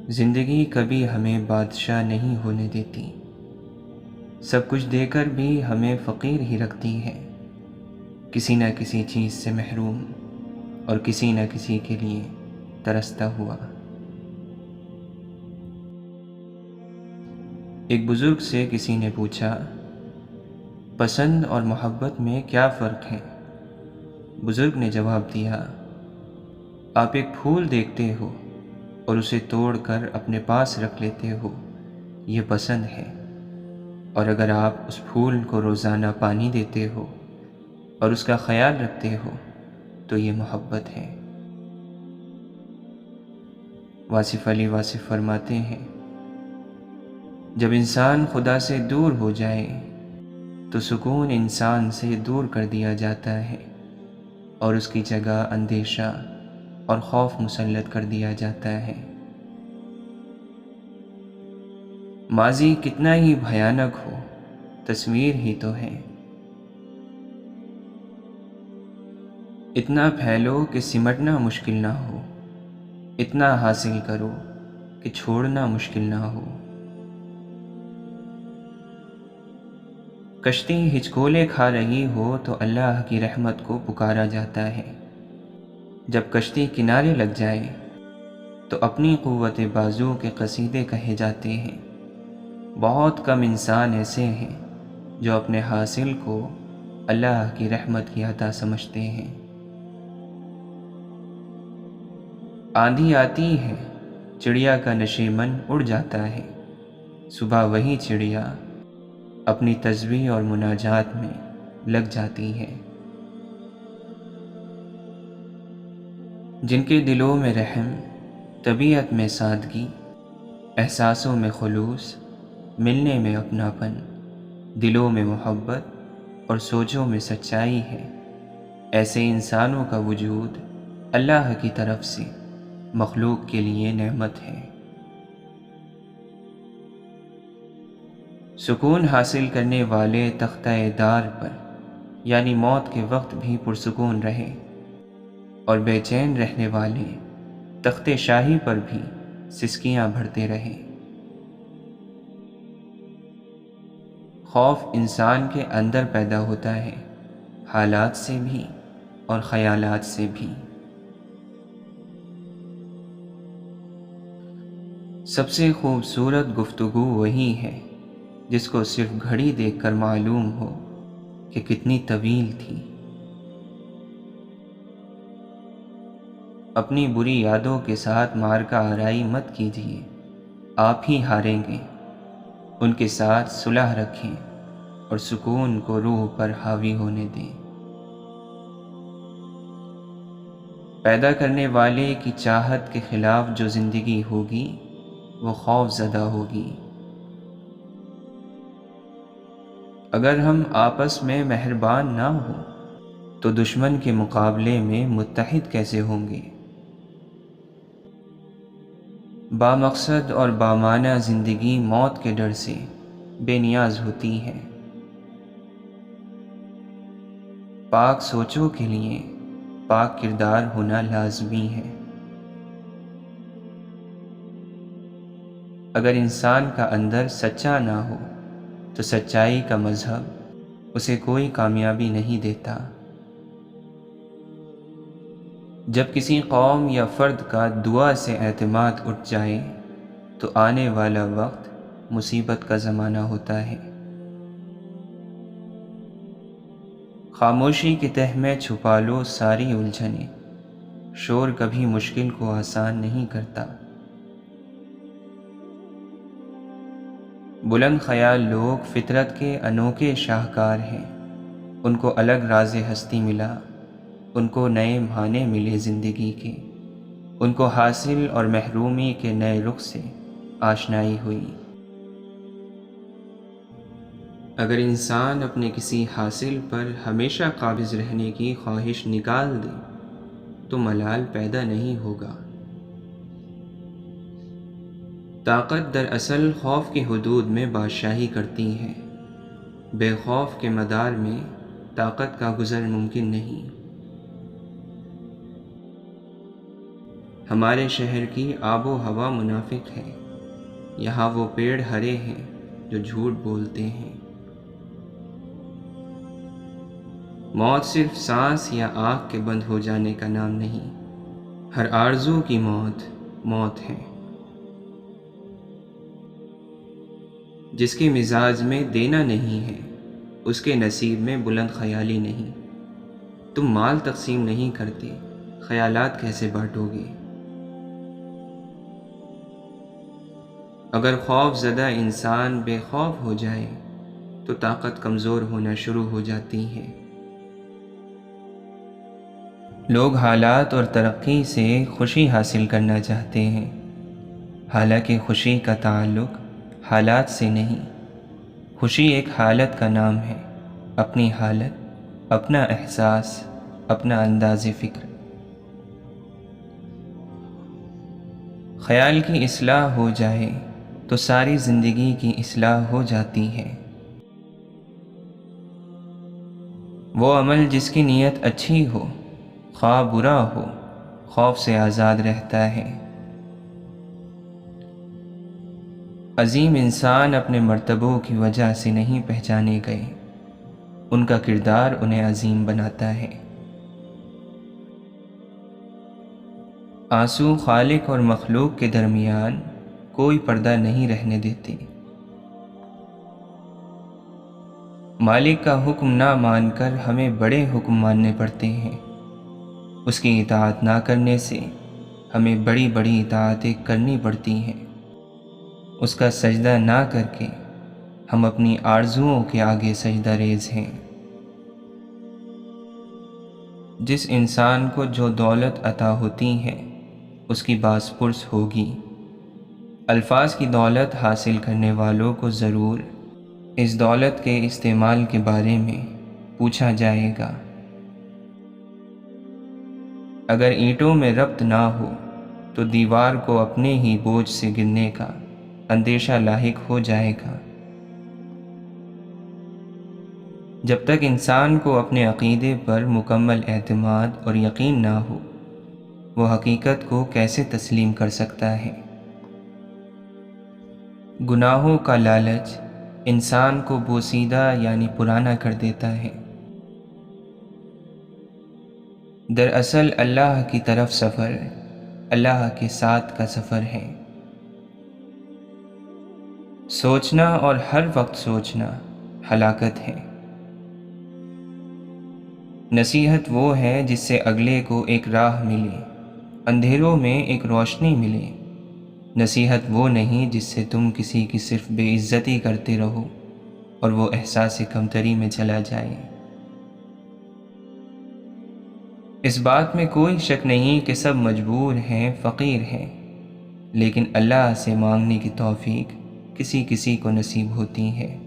زندگی کبھی ہمیں بادشاہ نہیں ہونے دیتی، سب کچھ دے کر بھی ہمیں فقیر ہی رکھتی ہے، کسی نہ کسی چیز سے محروم اور کسی نہ کسی کے لیے ترستا ہوا۔ ایک بزرگ سے کسی نے پوچھا، پسند اور محبت میں کیا فرق ہے؟ بزرگ نے جواب دیا، آپ ایک پھول دیکھتے ہو اور اسے توڑ کر اپنے پاس رکھ لیتے ہو، یہ پسند ہے، اور اگر آپ اس پھول کو روزانہ پانی دیتے ہو اور اس کا خیال رکھتے ہو تو یہ محبت ہے۔ واصف علی واصف فرماتے ہیں، جب انسان خدا سے دور ہو جائے تو سکون انسان سے دور کر دیا جاتا ہے اور اس کی جگہ اندیشہ اور خوف مسلط کر دیا جاتا ہے۔ ماضی کتنا ہی بھیانک ہو، تصویر ہی تو ہے۔ اتنا پھیلو کہ سمٹنا مشکل نہ ہو، اتنا حاصل کرو کہ چھوڑنا مشکل نہ ہو۔ کشتی ہچکولے کھا رہی ہو تو اللہ کی رحمت کو پکارا جاتا ہے، جب کشتی کنارے لگ جائے تو اپنی قوت بازو کے قصیدے کہے جاتے ہیں۔ بہت کم انسان ایسے ہیں جو اپنے حاصل کو اللہ کی رحمت کی عطا سمجھتے ہیں۔ آندھی آتی ہے، چڑیا کا نشیمن اڑ جاتا ہے، صبح وہی چڑیا اپنی تسبیح اور مناجات میں لگ جاتی ہے۔ جن کے دلوں میں رحم، طبیعت میں سادگی، احساسوں میں خلوص، ملنے میں اپناپن، دلوں میں محبت اور سوچوں میں سچائی ہے، ایسے انسانوں کا وجود اللہ کی طرف سے مخلوق کے لیے نعمت ہے۔ سکون حاصل کرنے والے تختہ دار پر یعنی موت کے وقت بھی پرسکون رہے، اور بے چین رہنے والے تخت شاہی پر بھی سسکیاں بھرتے رہے۔ خوف انسان کے اندر پیدا ہوتا ہے، حالات سے بھی اور خیالات سے بھی۔ سب سے خوبصورت گفتگو وہی ہے جس کو صرف گھڑی دیکھ کر معلوم ہو کہ کتنی طویل تھی۔ اپنی بری یادوں کے ساتھ معرکہ آرائی مت کیجیے، آپ ہی ہاریں گے۔ ان کے ساتھ صلح رکھیں اور سکون کو روح پر حاوی ہونے دیں۔ پیدا کرنے والے کی چاہت کے خلاف جو زندگی ہوگی وہ خوف زدہ ہوگی۔ اگر ہم آپس میں مہربان نہ ہوں تو دشمن کے مقابلے میں متحد کیسے ہوں گے؟ بامقصد اور بامعنی زندگی موت کے ڈر سے بے نیاز ہوتی ہے۔ پاک سوچوں کے لیے پاک کردار ہونا لازمی ہے۔ اگر انسان کا اندر سچا نہ ہو تو سچائی کا مذہب اسے کوئی کامیابی نہیں دیتا۔ جب کسی قوم یا فرد کا دعا سے اعتماد اٹھ جائے تو آنے والا وقت مصیبت کا زمانہ ہوتا ہے۔ خاموشی کی تہ میں چھپا لو ساری الجھنیں، شور کبھی مشکل کو آسان نہیں کرتا۔ بلند خیال لوگ فطرت کے انوکھے شاہکار ہیں، ان کو الگ راز ہستی ملا، ان کو نئے معنی ملے زندگی کے، ان کو حاصل اور محرومی کے نئے رخ سے آشنائی ہوئی۔ اگر انسان اپنے کسی حاصل پر ہمیشہ قابض رہنے کی خواہش نکال دے تو ملال پیدا نہیں ہوگا۔ طاقت دراصل خوف کی حدود میں بادشاہی کرتی ہے، بے خوف کے مدار میں طاقت کا گزر ممکن نہیں۔ ہمارے شہر کی آب و ہوا منافق ہے، یہاں وہ پیڑ ہرے ہیں جو جھوٹ بولتے ہیں۔ موت صرف سانس یا آنکھ کے بند ہو جانے کا نام نہیں، ہر آرزو کی موت موت ہے۔ جس کے مزاج میں دینا نہیں ہے، اس کے نصیب میں بلند خیالی نہیں۔ تم مال تقسیم نہیں کرتے، خیالات کیسے بانٹو گے؟ اگر خوف زدہ انسان بے خوف ہو جائے تو طاقت کمزور ہونا شروع ہو جاتی ہے۔ لوگ حالات اور ترقی سے خوشی حاصل کرنا چاہتے ہیں، حالانکہ خوشی کا تعلق حالات سے نہیں۔ خوشی ایک حالت کا نام ہے، اپنی حالت، اپنا احساس، اپنا انداز فکر۔ خیال کی اصلاح ہو جائے تو ساری زندگی کی اصلاح ہو جاتی ہے۔ وہ عمل جس کی نیت اچھی ہو، خواہ برا ہو، خوف سے آزاد رہتا ہے۔ عظیم انسان اپنے مرتبوں کی وجہ سے نہیں پہچانے گئے، ان کا کردار انہیں عظیم بناتا ہے۔ آنسو خالق اور مخلوق کے درمیان کوئی پردہ نہیں رہنے دیتے۔ مالک کا حکم نہ مان کر ہمیں بڑے حکم ماننے پڑتے ہیں، اس کی اطاعت نہ کرنے سے ہمیں بڑی بڑی اطاعتیں کرنی پڑتی ہیں۔ اس کا سجدہ نہ کر کے ہم اپنی آرزوؤں کے آگے سجدہ ریز ہیں۔ جس انسان کو جو دولت عطا ہوتی ہے اس کی باس پرس ہوگی۔ الفاظ کی دولت حاصل کرنے والوں کو ضرور اس دولت کے استعمال کے بارے میں پوچھا جائے گا۔ اگر اینٹوں میں ربط نہ ہو تو دیوار کو اپنے ہی بوجھ سے گرنے کا اندیشہ لاحق ہو جائے گا۔ جب تک انسان کو اپنے عقیدے پر مکمل اعتماد اور یقین نہ ہو، وہ حقیقت کو کیسے تسلیم کر سکتا ہے؟ گناہوں کا لالچ انسان کو بوسیدہ یعنی پرانا کر دیتا ہے۔ دراصل اللہ کی طرف سفر اللہ کے ساتھ کا سفر ہے۔ سوچنا اور ہر وقت سوچنا ہلاکت ہے۔ نصیحت وہ ہے جس سے اگلے کو ایک راہ ملے، اندھیروں میں ایک روشنی ملے۔ نصیحت وہ نہیں جس سے تم کسی کی صرف بے عزتی کرتے رہو اور وہ احساس کمتری میں چلا جائے۔ اس بات میں کوئی شک نہیں کہ سب مجبور ہیں، فقیر ہیں، لیکن اللہ سے مانگنے کی توفیق کسی کسی کو نصیب ہوتی ہے۔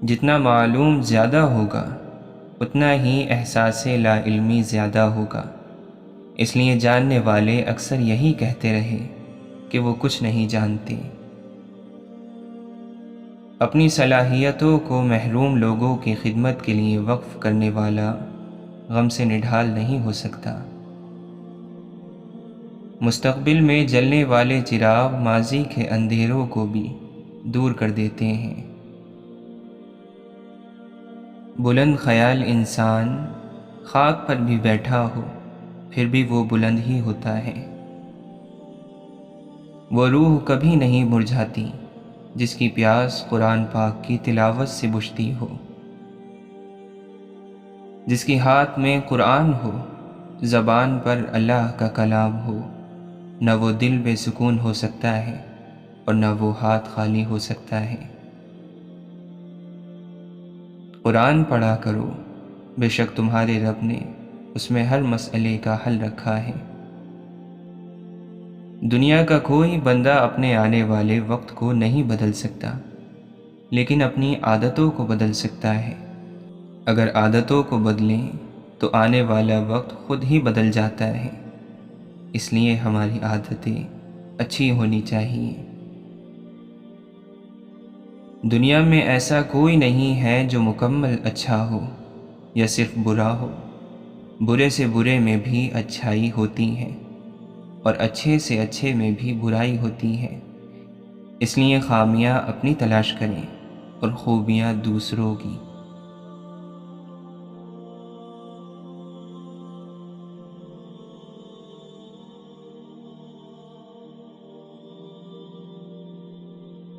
جتنا معلوم زیادہ ہوگا اتنا ہی احساس لا علمی زیادہ ہوگا، اس لیے جاننے والے اکثر یہی کہتے رہے کہ وہ کچھ نہیں جانتے۔ اپنی صلاحیتوں کو محروم لوگوں کی خدمت کے لیے وقف کرنے والا غم سے نڈھال نہیں ہو سکتا۔ مستقبل میں جلنے والے چراغ ماضی کے اندھیروں کو بھی دور کر دیتے ہیں۔ بلند خیال انسان خاک پر بھی بیٹھا ہو پھر بھی وہ بلند ہی ہوتا ہے۔ وہ روح کبھی نہیں مرجھاتی جس کی پیاس قرآن پاک کی تلاوت سے بجھتی ہو۔ جس کے ہاتھ میں قرآن ہو، زبان پر اللہ کا کلام ہو، نہ وہ دل بے سکون ہو سکتا ہے اور نہ وہ ہاتھ خالی ہو سکتا ہے۔ قرآن پڑھا کرو، بے شک تمہارے رب نے اس میں ہر مسئلے کا حل رکھا ہے۔ دنیا کا کوئی بندہ اپنے آنے والے وقت کو نہیں بدل سکتا، لیکن اپنی عادتوں کو بدل سکتا ہے۔ اگر عادتوں کو بدلیں تو آنے والا وقت خود ہی بدل جاتا ہے، اس لیے ہماری عادتیں اچھی ہونی چاہیے۔ دنیا میں ایسا کوئی نہیں ہے جو مکمل اچھا ہو یا صرف برا ہو۔ برے سے برے میں بھی اچھائی ہوتی ہے اور اچھے سے اچھے میں بھی برائی ہوتی ہے۔ اس لیے خامیاں اپنی تلاش کریں اور خوبیاں دوسروں کی۔